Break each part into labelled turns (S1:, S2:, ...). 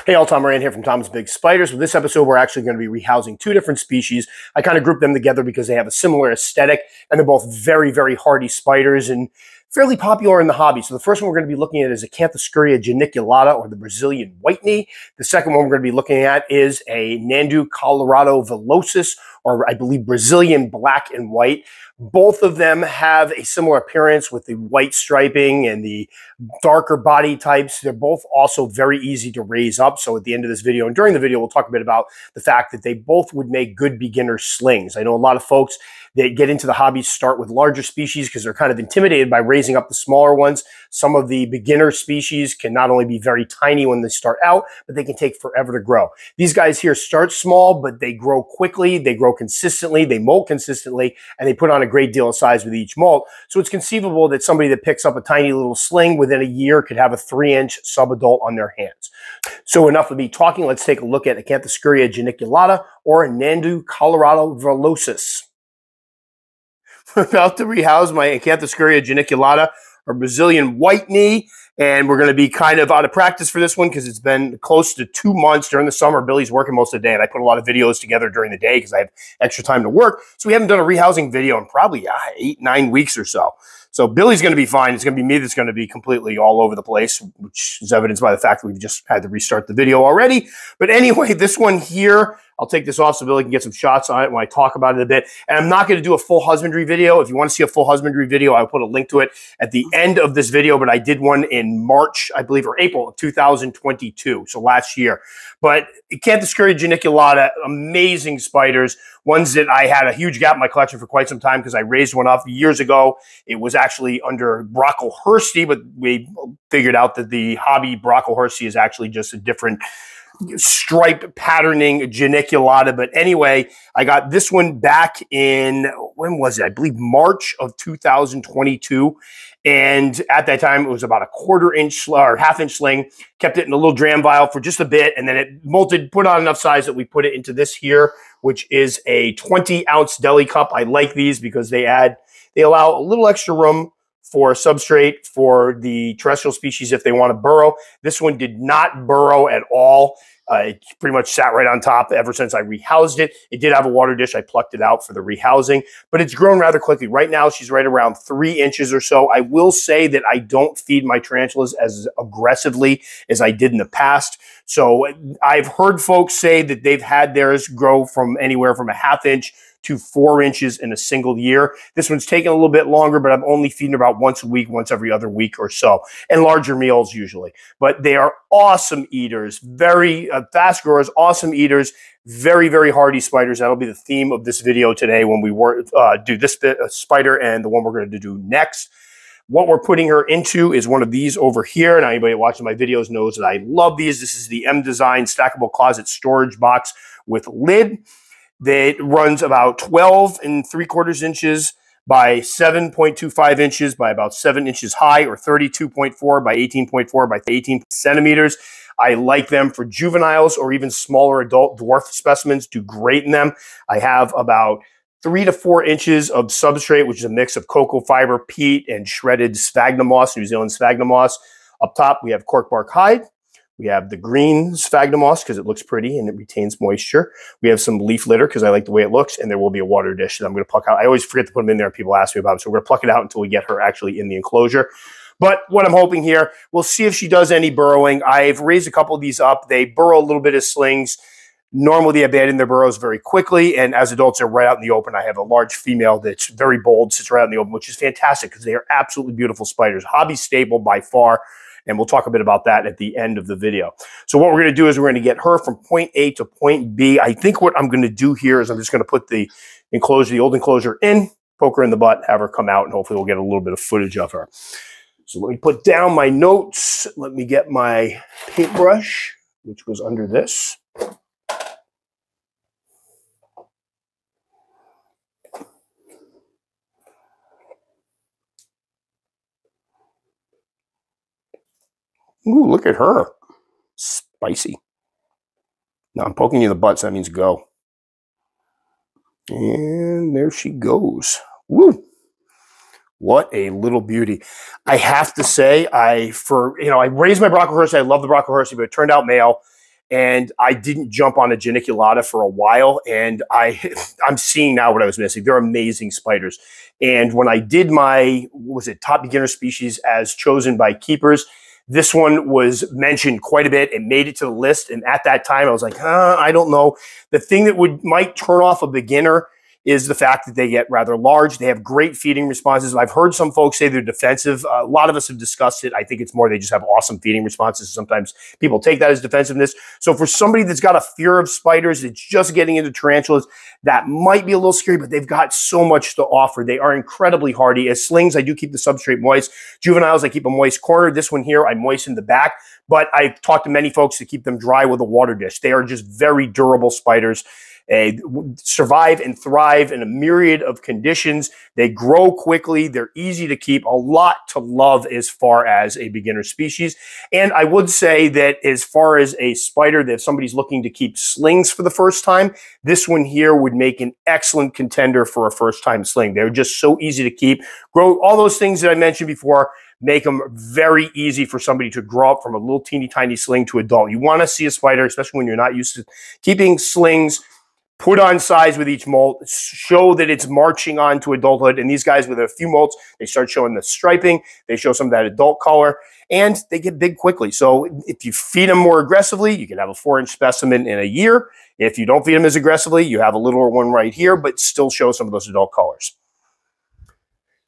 S1: Hey all, Tom Moran here from Tom's Big Spiders. With this episode, we're actually going to be rehousing two different species. I kind of grouped them together because they have a similar aesthetic, and they're both very, very hardy spiders and fairly popular in the hobby. So the first one we're going to be looking at is Acanthoscurria geniculata, or the Brazilian Whiteknee. The second one we're going to be looking at is a Nhandu coloratovillosus, or I believe Brazilian black and white. Both of them have a similar appearance with the white striping and the darker body types. They're both also very easy to raise up. So at the end of this video and during the video, we'll talk a bit about the fact that they both would make good beginner slings. I know a lot of folks that get into the hobby start with larger species because they're kind of intimidated by raising up the smaller ones. Some of the beginner species can not only be very tiny when they start out, but they can take forever to grow. These guys here start small, but they grow quickly, they grow consistently, they molt consistently, and they put on a great deal of size with each molt. So it's conceivable that somebody that picks up a tiny little sling within a year could have a 3-inch subadult on their hands. So enough of me talking. Let's take a look at Acanthoscurria geniculata, or Nhandu coloratovillosus. We're about to rehouse my Acanthoscurria geniculata, or Brazilian Whiteknee, and we're going to be kind of out of practice for this one because it's been close to 2 months during the summer. Billy's working most of the day, and I put a lot of videos together during the day because I have extra time to work. So we haven't done a rehousing video in probably 8-9 weeks or so. So Billy's going to be fine. It's going to be me that's going to be completely all over the place, which is evidenced by the fact that we've just had to restart the video already. But anyway, this one here, I'll take this off so Billy can get some shots on it when I talk about it a bit. And I'm not going to do a full husbandry video. If you want to see a full husbandry video, I'll put a link to it at the end of this video. But I did one in March, I believe, or April of 2022, so last year. But Acanthoscurria geniculata, amazing spiders, ones that I had a huge gap in my collection for quite some time because I raised one up years ago. It was actually under Brocklehursti, but we figured out that the hobby Brocklehursti is actually just a different stripe patterning geniculata. But anyway, I got this one back in, when was it? I believe March of 2022. And at that time, it was about a 1/4-inch or 1/2-inch sling. Kept it in a little dram vial for just a bit, and then it molted, put on enough size that we put it into this here, which is a 20-ounce deli cup. I like these because they allow a little extra room for substrate for the terrestrial species if they want to burrow. This one did not burrow at all. It pretty much sat right on top ever since I rehoused it. It did have a water dish. I plucked it out for the rehousing, but it's grown rather quickly. Right now, she's right around 3 inches or so. I will say that I don't feed my tarantulas as aggressively as I did in the past. So I've heard folks say that they've had theirs grow from anywhere from a 1/2 inch to 4 inches in a single year. This one's taken a little bit longer, but I'm only feeding about once a week, once every other week or so, and larger meals usually. But they are awesome eaters, very fast growers, awesome eaters, very, very hardy spiders. That'll be the theme of this video today when we do this spider and the one we're going to do next. What we're putting her into is one of these over here. Now, anybody watching my videos knows that I love these. This is the M Design stackable closet storage box with lid that runs about 12 3/4 inches by 7.25 inches by about 7 inches high, or 32.4 by 18.4 by 18 centimeters. I like them for juveniles or even smaller adult dwarf specimens. Do great in them. I have about 3 to 4 inches of substrate, which is a mix of cocoa fiber, peat, and shredded sphagnum moss, New Zealand sphagnum moss. Up top, we have cork bark hide. We have the green sphagnum moss because it looks pretty and it retains moisture. We have some leaf litter because I like the way it looks, and there will be a water dish that I'm going to pluck out. I always forget to put them in there and people ask me about them, so we're going to pluck it out until we get her actually in the enclosure. But what I'm hoping here, we'll see if she does any burrowing. I've raised a couple of these up. They burrow a little bit as slings. Normally, they abandon their burrows very quickly, and as adults, they're right out in the open. I have a large female that's very bold, sits right out in the open, which is fantastic because they are absolutely beautiful spiders. Hobby staple by far. And we'll talk a bit about that at the end of the video. So what we're going to do is we're going to get her from point A to point B. I think what I'm going to do here is I'm just going to put the enclosure, the old enclosure in, poke her in the butt, have her come out, and hopefully we'll get a little bit of footage of her. So let me put down my notes. Let me get my paintbrush, which goes under this. Ooh, look at her. Spicy. Now I'm poking you in the butt, so that means go. And there she goes. Woo! What a little beauty. I have to say, I raised my Brocklehursti. I love the Brocklehursti, but it turned out male. and I didn't jump on a Geniculata for a while, and I'm seeing now what I was missing. They're amazing spiders. And when I did my, what was it, top beginner species as chosen by keepers, this one was mentioned quite a bit. It made it to the list, and at that time I was like, I don't know. The thing that might turn off a beginner is the fact that they get rather large. They have great feeding responses. I've heard some folks say they're defensive. A lot of us have discussed it. I think it's more they just have awesome feeding responses. Sometimes people take that as defensiveness. So for somebody that's got a fear of spiders, that's just getting into tarantulas, that might be a little scary, but they've got so much to offer. They are incredibly hardy. As slings, I do keep the substrate moist. Juveniles, I keep a moist corner. This one here, I moisten the back, but I've talked to many folks to keep them dry with a water dish. They are just very durable spiders. They survive and thrive in a myriad of conditions. They grow quickly. They're easy to keep. A lot to love as far as a beginner species. And I would say that as far as a spider, that if somebody's looking to keep slings for the first time, this one here would make an excellent contender for a first-time sling. They're just so easy to keep. Grow all those things that I mentioned before. Make them very easy for somebody to grow up from a little teeny tiny sling to adult. You want to see a spider, especially when you're not used to keeping slings, put on size with each molt, show that it's marching on to adulthood. And these guys, with a few molts, they start showing the striping, they show some of that adult color, and they get big quickly. So if you feed them more aggressively, you can have a 4-inch specimen in a year. If you don't feed them as aggressively, you have a littler one right here, but still show some of those adult colors.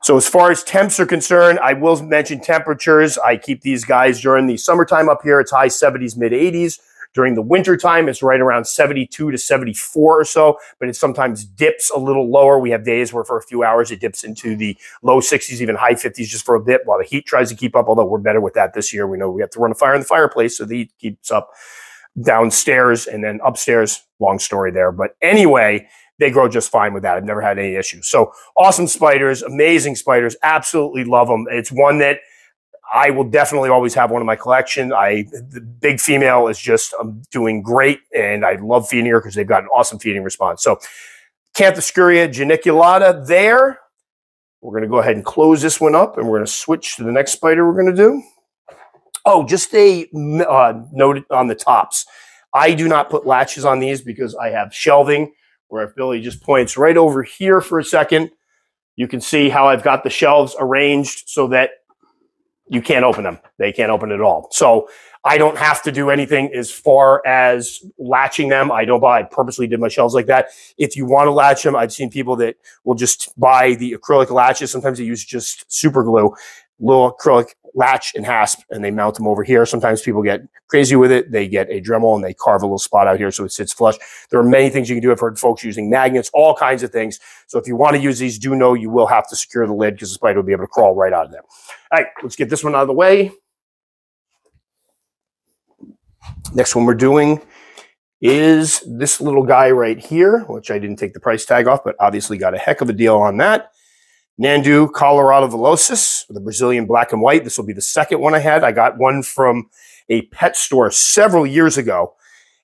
S1: So as far as temps are concerned, I will mention temperatures. I keep these guys during the summertime up here. It's high 70s, mid 80s. During the winter time, it's right around 72 to 74 or so, but it sometimes dips a little lower. We have days where for a few hours it dips into the low 60s, even high 50s just for a bit while the heat tries to keep up, although we're better with that this year. We know we have to run a fire in the fireplace, so the heat keeps up downstairs and then upstairs. Long story there. But anyway, they grow just fine with that. I've never had any issues. So awesome spiders, amazing spiders, absolutely love them. It's one that I will definitely always have one in my collection. The big female is just doing great, and I love feeding her because they've got an awesome feeding response. So Acanthoscurria geniculata there. We're going to go ahead and close this one up, and we're going to switch to the next spider we're going to do. Oh, just a note on the tops. I do not put latches on these because I have shelving, where if Billy just points right over here for a second, you can see how I've got the shelves arranged so that you can't open them. They can't open at all. So I don't have to do anything as far as latching them. I purposely did my shelves like that. If you want to latch them, I've seen people that will just buy the acrylic latches. Sometimes they use just super glue, little acrylic latch and hasp, and they mount them over here. Sometimes people get crazy with it. They get a Dremel and they carve a little spot out here so it sits flush. There are many things you can do. I've heard folks using magnets, all kinds of things. So if you want to use these, do know you will have to secure the lid because the spider will be able to crawl right out of there. All right, let's get this one out of the way. Next one we're doing is this little guy right here, which I didn't take the price tag off, but obviously got a heck of a deal on that. Nhandu coloratovillosus, the Brazilian black and white. This will be the second one I had. I got one from a pet store several years ago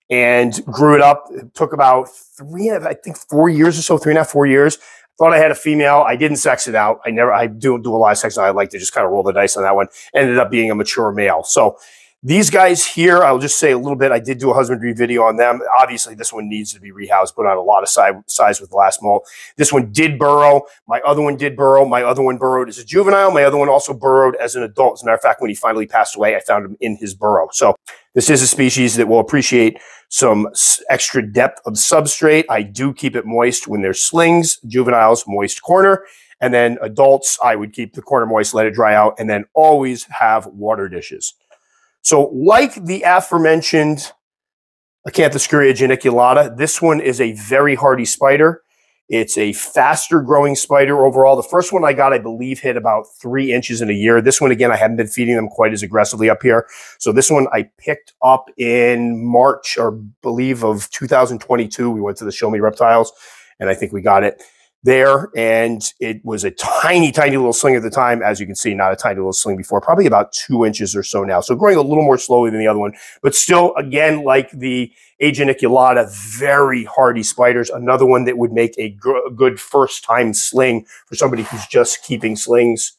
S1: and grew it up. It took about 4 years or so, 3.5, 4 years. Thought I had a female. I didn't sex it out. I do a lot of sex. I like to just kind of roll the dice on that one. Ended up being a mature male. So these guys here, I'll just say a little bit. I did do a husbandry video on them. Obviously, this one needs to be rehoused, put on a lot of size with the last molt. This one did burrow. My other one did burrow. My other one burrowed as a juvenile. My other one also burrowed as an adult. As a matter of fact, when he finally passed away, I found him in his burrow. So this is a species that will appreciate some extra depth of substrate. I do keep it moist when there's slings, juveniles, moist corner. And then adults, I would keep the corner moist, let it dry out, and then always have water dishes. So like the aforementioned Acanthoscurria geniculata, this one is a very hardy spider. It's a faster growing spider overall. The first one I got, I believe, hit about 3 inches in a year. This one, again, I haven't been feeding them quite as aggressively up here. So this one I picked up in March, or believe, of 2022. We went to the Show Me Reptiles, and I think we got it there, and it was a tiny, tiny little sling at the time. As you can see, not a tiny little sling before, probably about 2 inches or so now. So growing a little more slowly than the other one, but still, again, like the Geniculata, very hardy spiders. Another one that would make a good first-time sling for somebody who's just keeping slings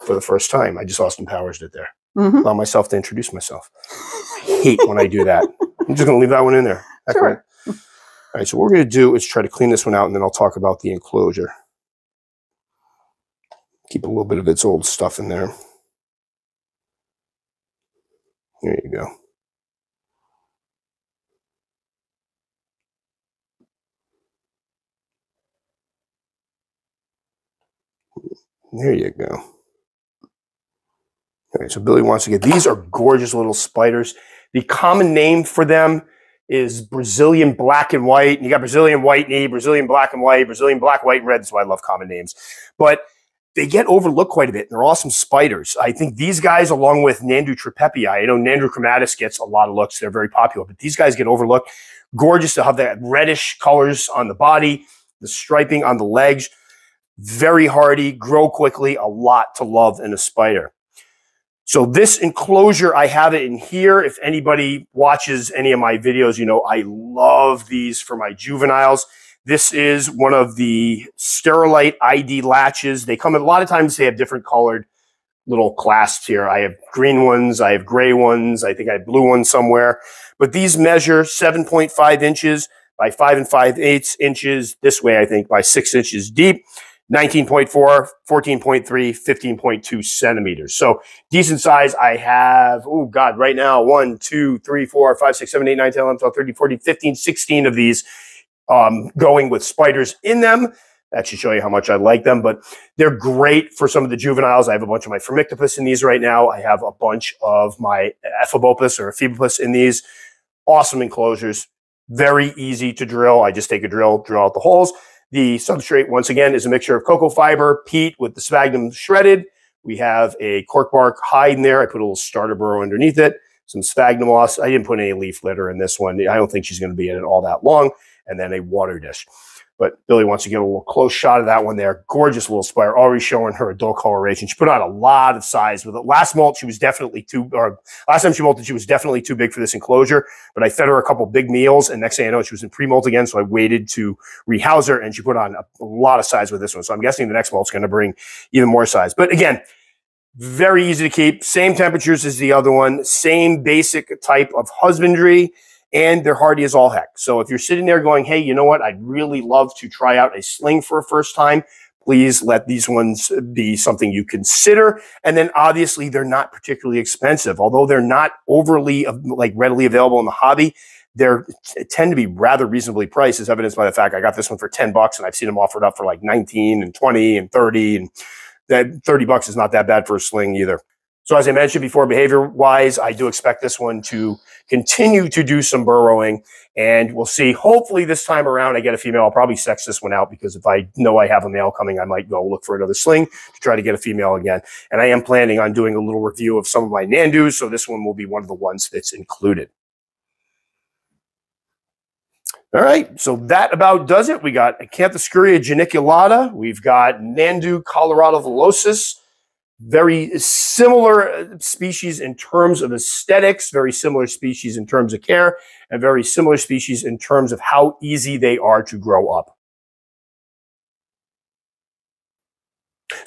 S1: for the first time. I just Austin Powers did there. Allow myself to introduce myself. I hate when I do that. I'm just going to leave that one in there.
S2: Sure.
S1: All right, so what we're going to do is try to clean this one out, and then I'll talk about the enclosure. Keep a little bit of its old stuff in there. There you go. There you go. All right, so Billy wants to get, these are gorgeous little spiders. The common name for them is Brazilian black and white. And you got Brazilian Whiteknee, Brazilian black and white, Brazilian black, white, and red. That's why I love common names. But they get overlooked quite a bit. They're awesome spiders. I think these guys, along with Nhandu tripepii, I know Nhandu chromatus gets a lot of looks. They're very popular, but these guys get overlooked. Gorgeous to have that reddish colors on the body, the striping on the legs. Very hardy, grow quickly, a lot to love in a spider. So this enclosure, I have it in here. If anybody watches any of my videos, you know I love these for my juveniles. This is one of the Sterilite ID latches. They come, a lot of times they have different colored little clasps here. I have green ones, I have gray ones, I think I have blue ones somewhere. But these measure 7.5 inches by 5 5/8 inches this way, I think, by 6 inches deep. 19.4, 14.3, 15.2 centimeters. So decent size. I have, oh God, right now, 1, 2, 3, 4, 5, 6, 7, 8, 9, 10, 11, 12, 13, 14, 15, 16 of these going with spiders in them. That should show you how much I like them, but they're great for some of the juveniles. I have a bunch of my Phormictopus in these right now. I have a bunch of my Ephebopus or Ephebopus in these. Awesome enclosures. Very easy to drill. I just take a drill out the holes. The substrate, once again, is a mixture of cocoa fiber, peat with the sphagnum shredded. We have a cork bark hide in there. I put a little starter burrow underneath it, some sphagnum moss. I didn't put any leaf litter in this one. I don't think she's going to be in it all that long. And then a water dish. But Billy wants to get a little close shot of that one there. Gorgeous little spider, already showing her adult coloration. She put on a lot of size with it. Last molt, she was definitely last time she molted, she was definitely too big for this enclosure. But I fed her a couple big meals, and next thing I know, she was in pre-molt again. So I waited to rehouse her, and she put on a lot of size with this one. So I'm guessing the next molt's going to bring even more size. But again, very easy to keep. Same temperatures as the other one. Same basic type of husbandry. And they're hardy as all heck. So if you're sitting there going, hey, you know what? I'd really love to try out a sling for a first time. Please let these ones be something you consider. And then obviously they're not particularly expensive. Although they're not overly readily available in the hobby, they tend to be rather reasonably priced, as evidenced by the fact I got this one for $10 and I've seen them offered up for like 19 and 20 and 30. And that $30 is not that bad for a sling either. So as I mentioned before, behavior-wise, I do expect this one to continue to do some burrowing, and we'll see. Hopefully this time around I get a female. I'll probably sex this one out, because if I know I have a male coming, I might go look for another sling to try to get a female again. And I am planning on doing a little review of some of my Nhandus, so this one will be one of the ones that's included. All right, so that about does it. We got Acanthoscurria geniculata. We've got Nhandu coloratovillosus. Very similar species in terms of aesthetics, very similar species in terms of care, and very similar species in terms of how easy they are to grow up.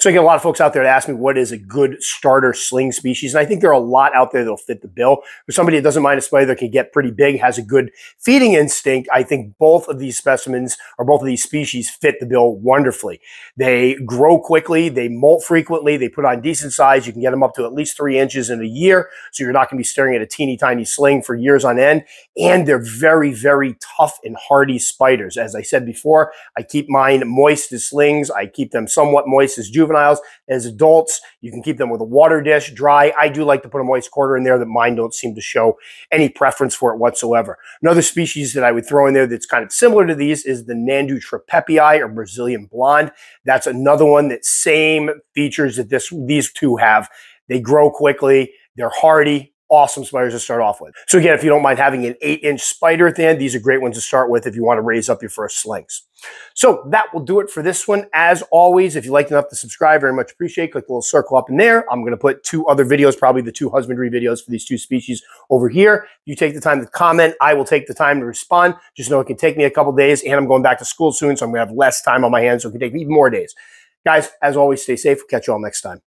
S1: So I get a lot of folks out there to ask me what is a good starter sling species. And I think there are a lot out there that'll fit the bill. For somebody that doesn't mind a spider that can get pretty big, has a good feeding instinct, I think both of these specimens or both of these species fit the bill wonderfully. They grow quickly. They molt frequently. They put on decent size. You can get them up to at least 3 inches in a year. So you're not going to be staring at a teeny tiny sling for years on end. And they're very, very tough and hardy spiders. As I said before, I keep mine moist as slings. I keep them somewhat moist as juveniles. As adults, you can keep them with a water dish, dry. I do like to put a moist quarter in there that mine don't seem to show any preference for it whatsoever. Another species that I would throw in there that's kind of similar to these is the Nhandu tripepii, or Brazilian blonde. That's another one that same features that these two have. They grow quickly. They're hardy. Awesome spiders to start off with. So again, if you don't mind having an 8-inch spider at the end, these are great ones to start with if you want to raise up your first slings. So that will do it for this one. As always, if you liked enough to subscribe, very much appreciate. Click the little circle up in there. I'm going to put 2 other videos, probably the 2 husbandry videos for these 2 species over here. You take the time to comment. I will take the time to respond. Just know it can take me a couple days, and I'm going back to school soon, so I'm going to have less time on my hands, so it can take me even more days. Guys, as always, stay safe. We'll catch you all next time.